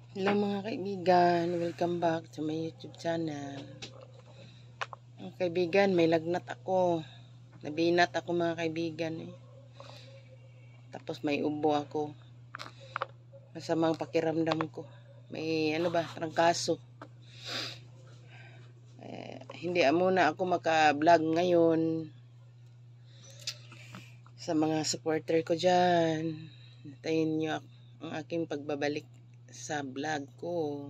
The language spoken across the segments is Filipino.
Hello mga kaibigan, welcome back to my YouTube channel. Mga kaibigan, may lagnat ako. Nabinat ako mga kaibigan Tapos may ubo ako. Masamang pakiramdam ko. May trangkaso. Hindi muna ako maka-vlog ngayon. Sa mga supporter ko dyan, hintayin nyo ang aking pagbabalik sa vlog ko.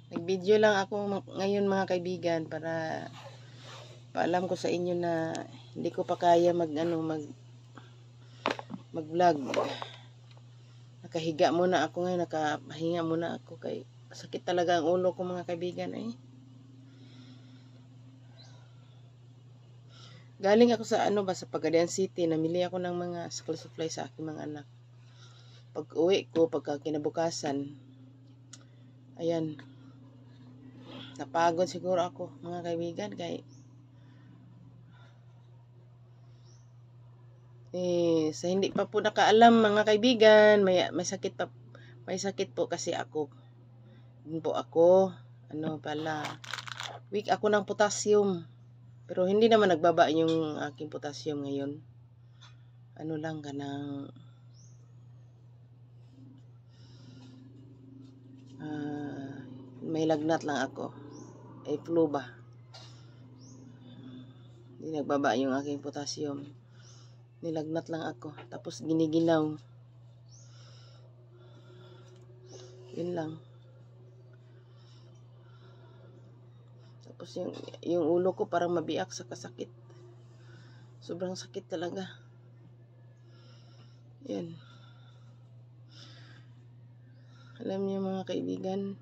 Nag-video lang ako ngayon mga kaibigan para paalam ko sa inyo na hindi ko pa kaya mag-vlog. Nakahiga muna ako ngayon, nakapahinga muna ako kay sakit talaga ang ulo ko mga kaibigan Galing ako sa sa Pagadian City, namili ako ng mga school supply sa aking mga anak. Pag uwi ko, pagka kinabukasan, ayan, napagod siguro ako mga kaibigan kay sa hindi pa po nakaalam mga kaibigan, may sakit po kasi ako. Din po ako, weak ako ng potassium. Pero hindi naman nagbaba yung aking potassium ngayon. May lagnat lang ako. Flu ba? Hindi nagbaba yung aking potassium. Nilagnat lang ako. Tapos giniginaw. Yun lang. Tapos yung ulo ko parang mabiyak sa kasakit. Sobrang sakit talaga. Yan. Alam niyo mga kaibigan,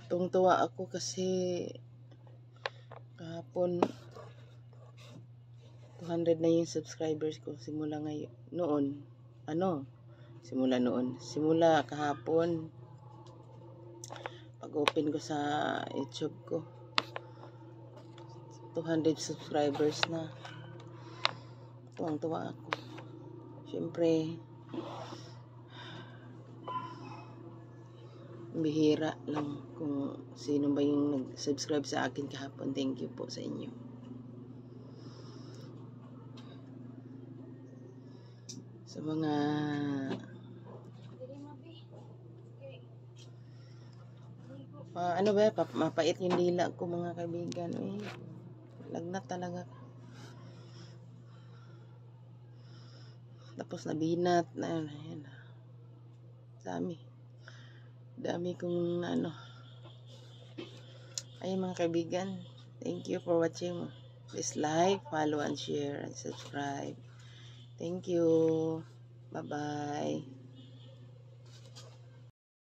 tungtuwa ako kasi kahapon 200 na yung subscribers ko simula ngayon. Simula kahapon pag-open ko sa YouTube ko. 200 subscribers na. Tuwang-tuwa ako. Siyempre, bihira lang kung sino ba yung nag-subscribe sa akin kahapon. Thank you po sa inyo. Sa mga mapait yung dila ko mga kaibigan. Lagnat talaga. Tapos nabinat na yan. Dami kong Ayun mga kaibigan, thank you for watching. Please like, follow, and share, and subscribe. Thank you. Bye-bye.